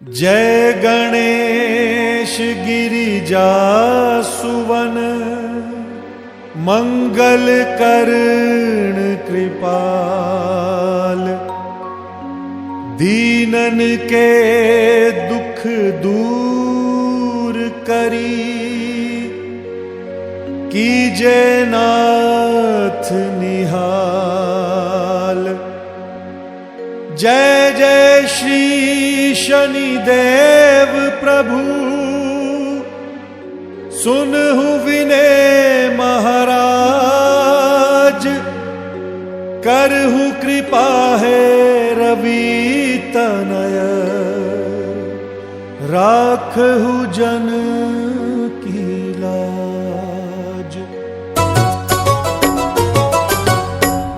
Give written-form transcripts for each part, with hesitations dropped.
जय गणेश गिरिजा सुवन, मंगल कर्ण कृपाल। दीनन के दुख दूर करी, कीजे नाथ निहाल। जय जय श्री शनिदेव प्रभु, सुनहु विनय महाराज। करहु कृपा है रवि तनय, राखहु जन की लाज।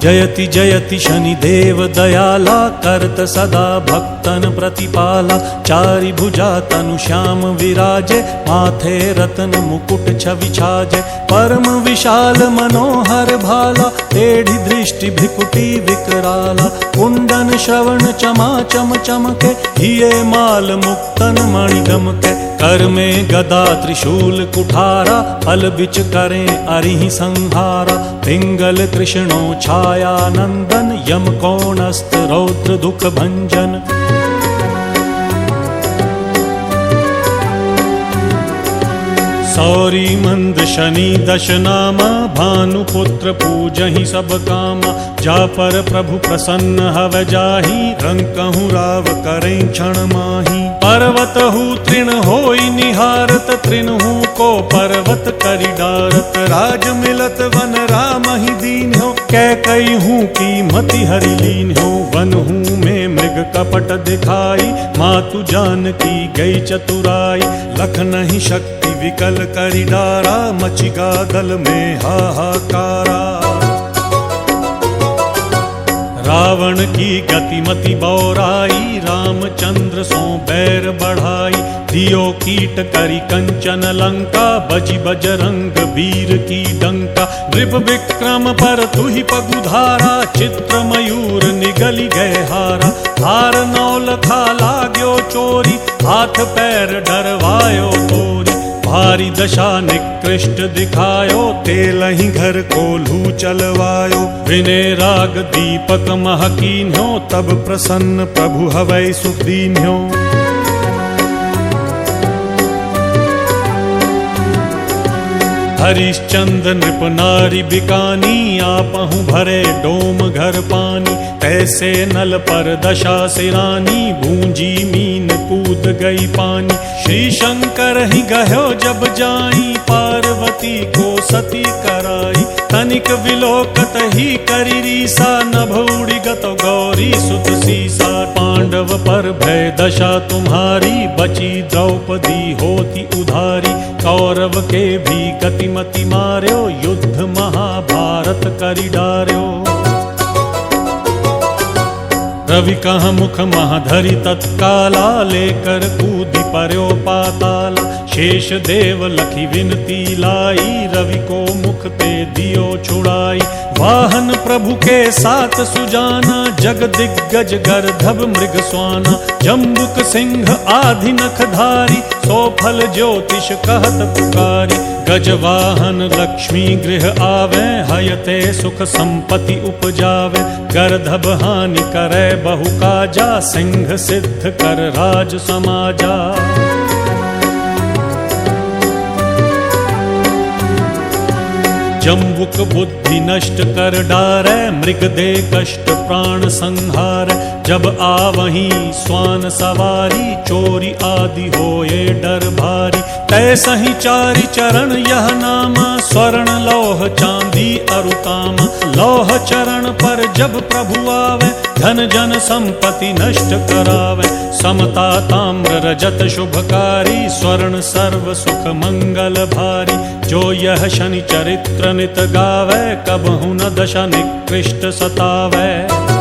जयति जयति शनिदेव दयाला, करत सदा भक्तन प्रतिपाला। चारि भुजा तनु श्याम विराजे, माथे रतन मुकुट छवि छाजे। परम विशाल मनोहर भाला, टेढ़ी दृष्टि भ्रिकुटी विकराला। कुंडन श्रवण चमा चम चमके, हिये माल मुक्तन मणि गमके। कर में गदा त्रिशूल कुठारा, फल बिच करें अरिहि संहारा। पिंगल कृष्णो छाया नंदन, यम कोणस्त रौद्र दुख भंजन। सौरी मंद शनि दश नामा, भानुपुत्र पूजहि सब कामा। जा पर प्रभु प्रसन्न हव जाहि, रंकहु राव करें क्षण माहि। पर्वत हु तृण होई निहारत, तृणहु को पर्वत करि डारत। राज मिलत वन राम ही दीन हो, कैकई हूँ की मति हरि लीन हो। वन हूँ में मृग कपट दिखाई, मातु जानकी गई चतुराई। लख नहीं शक्ति विकल करि डारा, मचिगा दल में हाहाकारा। रावण की गतिमति बौराई, रामचंद्र सो बैर बढ़ाई। दियो कीट करी कंचन लंका, बजि बजरंग वीर की डंका। नृप विक्रम पर तुहि पगुधारा, चित्र मयूर निगली गए हारा। हार नौल खा लाग्यो चोरी, हाथ पैर डरवायो तोरी। भारी दशा निकृष्ट दिखायो, तेलहि घर कोल्हू चलवायो। विनय राग दीपक महकीन्यो, तब प्रसन्न प्रभु हवै सुख दीन्यो। हरिश्चंद्र नृप नारी बिकानी, आपहु भरे डोम घर पानी। कैसे नल पर दशा सिरानी, गूंजी मीन कूद गई पानी। श्री शंकर ही गयो जब जाई, पार्वती को सती कराई। तनिक विलोकत ही करी रीसा, नभ उड़ी गत गौरी सुत सीसा। पांडव पर भय दशा तुम्हारी, बची द्रौपदी होती उधारी। कौरव के भी गतिमति मार्यो, युद्ध महाभारत करि डार्यो। रवि कह मुख महाधरि तत्काला, लेकर कूदि पर्यो पाताला। शेष देव लखी विनती लाई, रवि को मुख ते दियो छुड़ाई। वाहन प्रभु के साथ सुजाना, जग दिग्गज गर्धब मृग स्वाना। जम्बुक सिंह आधि नखधारी, सो फल ज्योतिष कहत पुकारी। गजवाहन लक्ष्मी गृह आवे, हयते सुख संपत्ति उपजावे। गर्धब हानि करे बहु काजा, सिंह सिद्ध कर राज समाजा। जम्बुक बुद्धि नष्ट कर डारै, मृग दे कष्ट प्राण संहार। जब आवहीं स्वान सवारी, चोरी आदि होए डर भारी। तैसहि चारि चरण यह नामा, स्वर्ण लौह चांदी अरुतामा। लौह चरण पर जब प्रभु आवे, धन जन संपत्ति नष्ट करावे। समता ताम्र रजत शुभकारी, स्वर्ण सर्व सुख मंगल भारी। जो यह शनि चरित्र नित गावे, कबहु न दशा निकृष्ट सतावे।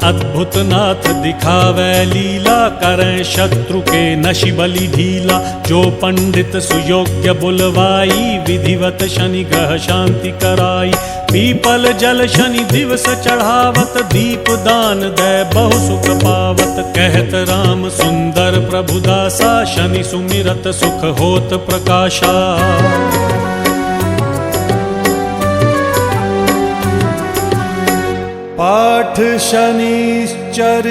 अद्भुत नाथ दिखावे लीला, करें शत्रु के नशि बलि ढीला। जो पंडित सुयोग्य बुलवाई, विधिवत शनि ग्रह शांति कराई। पीपल जल शनि दिवस चढ़ावत, दीप दान दे बहु सुख पावत। कहत राम सुंदर प्रभु दासा, शनि सुमिरत सुख होत प्रकाशा। पाठ शनिश्चर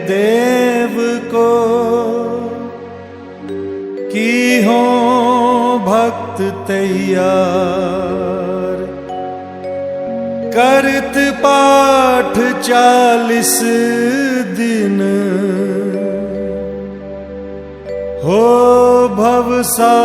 देव को की हो भक्त तैयार। करत पाठ 40 दिन, हो भवसागर